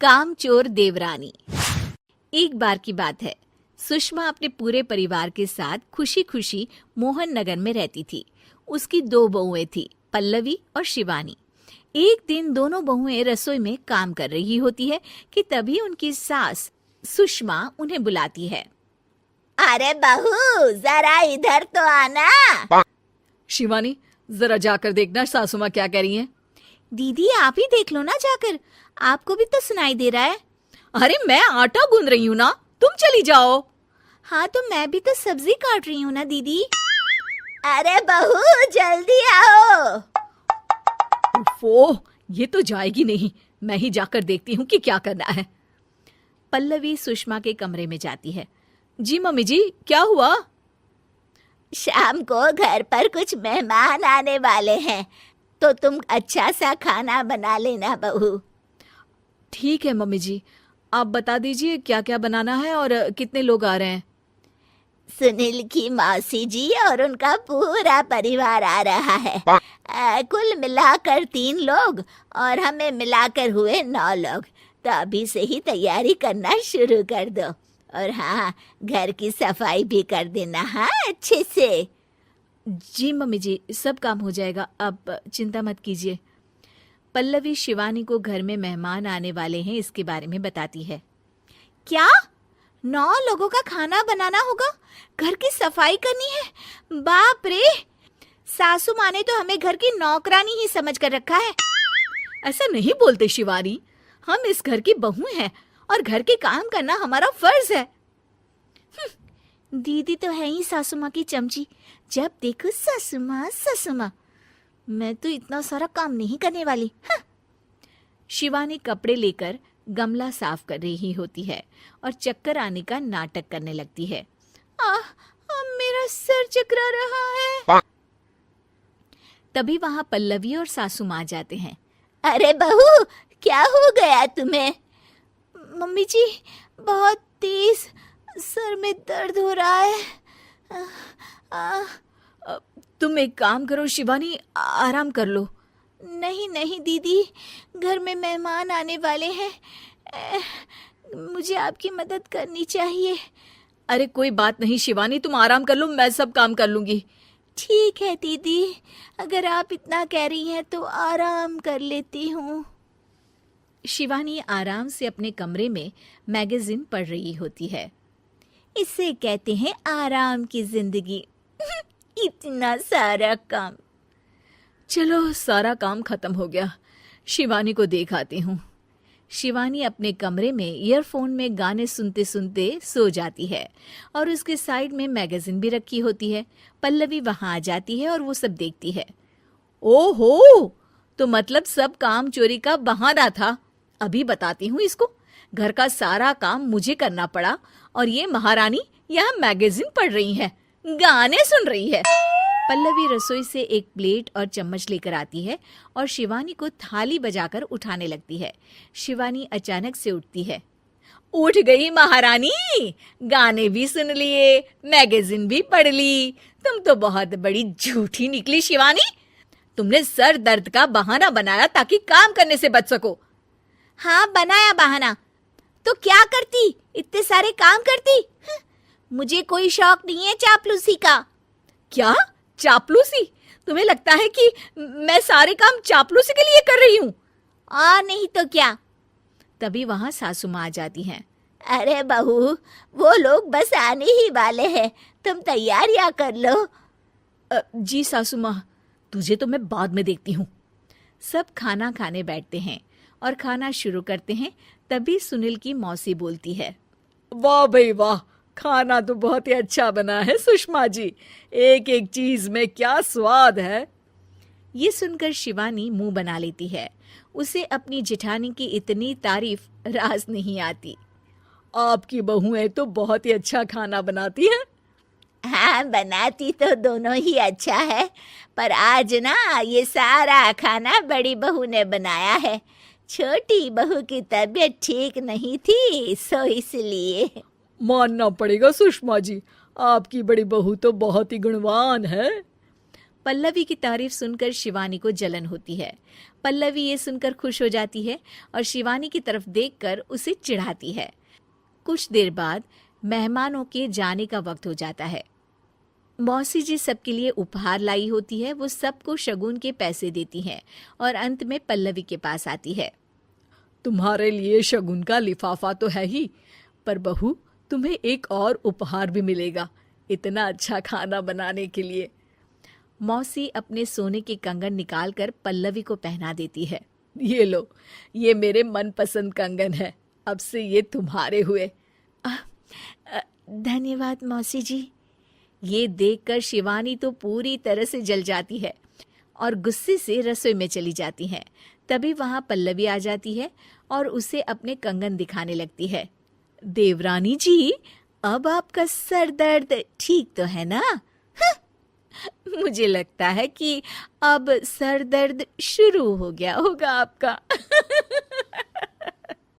कामचोर देवरानी। एक बार की बात है, सुषमा अपने पूरे परिवार के साथ खुशी खुशी मोहन नगर में रहती थी। उसकी 2 बहुएं थी, पल्लवी और शिवानी। एक दिन दोनों बहुएं रसोई में काम कर रही होती है कि तभी उनकी सास सुषमा उन्हें बुलाती है। अरे बहू, जरा इधर तो आना। शिवानी, जरा जाकर देखना सासू माँ क्या कह रही हैं। दीदी आप ही देख लो ना जाकर, आपको भी तो सुनाई दे रहा है। अरे मैं आटा गूंद रही हूँ ना, तुम चली जाओ। हाँ तो मैं भी तो सब्जी काट रही हूँ ना दीदी। अरे बहू जल्दी आओ। ओह, ये तो जाएगी नहीं। मैं ही जाकर देखती हूँ कि क्या करना है। पल्लवी सुषमा के कमरे में जाती है। जी मम्मी जी, क्या हुआ? शाम को घर पर कुछ मेहमान आने वाले हैं, तो तुम अच्छा सा खाना बना लेना बहू। ठीक है मम्मी जी, आप बता दीजिए क्या क्या बनाना है और कितने लोग आ रहे हैं। सुनील की मौसी जी और उनका पूरा परिवार आ रहा है। कुल मिलाकर 3 लोग और हमें मिलाकर हुए 9 लोग। तो अभी से ही तैयारी करना शुरू कर दो। और हाँ, घर की सफाई भी कर देना, हाँ अच्छे से। जी मम्मी जी, सब काम हो जाएगा, आप चिंता मत कीजिए। पल्लवी शिवानी को घर में मेहमान आने वाले हैं इसके बारे में बताती है। क्या 9 लोगों का खाना बनाना होगा, घर की सफाई करनी है? बाप रे, सासू माँ ने तो हमें घर की नौकरानी ही समझ कर रखा है। ऐसा नहीं बोलते शिवानी, हम इस घर की बहू हैं और घर के काम करना हमारा फर्ज है। दीदी तो है ही सासू माँ की चमची, जब देखो सासू माँ सासू माँ। मैं तो इतना सारा काम नहीं करने वाली। शिवानी कपड़े लेकर गमला साफ कर रही होती है और चक्कर आने का नाटक करने लगती है। मेरा सर चकरा रहा है। तभी वहां पल्लवी और सासू माँ जाते हैं। अरे बहू, क्या हो गया तुम्हें? मम्मी जी, बहुत तेज सर में दर्द हो रहा है। तुम एक काम करो शिवानी, आराम कर लो। नहीं नहीं दीदी, घर में मेहमान आने वाले हैं, मुझे आपकी मदद करनी चाहिए। अरे कोई बात नहीं शिवानी, तुम आराम कर लो, मैं सब काम कर लूंगी। ठीक है दीदी, अगर आप इतना कह रही हैं तो आराम कर लेती हूँ। शिवानी आराम से अपने कमरे में मैगजीन पढ़ रही होती है। इसे कहते हैं आराम की जिंदगी। इतना सारा काम। चलो, सारा काम खत्म हो गया, शिवानी को देख आती हूँ। शिवानी अपने कमरे में ईयरफोन में गाने सुनते सुनते सो जाती है और उसके साइड में मैगजीन भी रखी होती है। पल्लवी वहां आ जाती है और वो सब देखती है। ओहो, तो मतलब सब काम चोरी का बहाना था। अभी बताती हूँ इसको। घर का सारा काम मुझे करना पड़ा और ये महारानी यहाँ मैगजीन पढ़ रही है, गाने सुन रही है। पल्लवी रसोई से एक प्लेट और चम्मच लेकर आती है और शिवानी को थाली बजाकर उठाने लगती है। शिवानी अचानक से उठती है। उठ गई महारानी, गाने भी सुन लिए, मैगजीन भी पढ़ ली। तुम तो बहुत बड़ी झूठी निकली शिवानी। तुमने सर दर्द का बहाना बनाया ताकि काम करने से बच सको। हाँ, बनाया बहाना, तो क्या करती, इतने सारे काम करती। मुझे कोई शौक नहीं है चापलूसी का। क्या चापलूसी? तुम्हें लगता है कि मैं सारे काम चापलूसी के लिए कर रही हूँ? और नहीं तो क्या। तभी वहां सासू माँ आ जाती हैं। अरे बहू, वो लोग बस आने ही वाले हैं, तुम तैयारियां कर लो। जी सासू माँ, तुझे तो मैं बाद में देखती हूँ। सब खाना खाने बैठते हैं और खाना शुरू करते हैं। तभी सुनील की मौसी बोलती है। वाह भाई वाह, खाना तो बहुत ही अच्छा बना है सुषमा जी, एक एक चीज में क्या स्वाद है। ये सुनकर शिवानी मुंह बना लेती है। उसे अपनी जेठानी की इतनी तारीफ रास नहीं आती। आपकी बहुएं तो बहुत ही अच्छा खाना बनाती हैं। हाँ, बनाती तो दोनों ही अच्छा है, पर आज ना ये सारा खाना बड़ी बहू ने बनाया है। छोटी बहू की तबीयत ठीक नहीं थी, सो इसलिए। मानना पड़ेगा सुषमा जी, आपकी बड़ी बहू तो बहुत ही गुणवान है। पल्लवी की तारीफ सुनकर शिवानी को जलन होती है। पल्लवी ये सुनकर खुश हो जाती है और शिवानी की तरफ देखकर उसे चिढ़ाती है। कुछ देर बाद मेहमानों के जाने का वक्त हो जाता है। मौसी जी सबके लिए उपहार लाई होती है। वो सबको शगुन के पैसे देती हैं और अंत में पल्लवी के पास आती है। तुम्हारे लिए शगुन का लिफाफा तो है ही, पर बहू तुम्हें एक और उपहार भी मिलेगा इतना अच्छा खाना बनाने के लिए। मौसी अपने सोने के कंगन निकालकर पल्लवी को पहना देती है। ये लो, ये मेरे मनपसंद कंगन है, अब से ये तुम्हारे हुए। धन्यवाद मौसी जी। ये देखकर शिवानी तो पूरी तरह से जल जाती है और गुस्से से रसोई में चली जाती है। तभी वहां पल्लवी आ जाती है और उसे अपने कंगन दिखाने लगती है। देवरानी जी, अब आपका सर दर्द ठीक तो है ना? मुझे लगता है कि अब सर दर्द शुरू हो गया होगा आपका।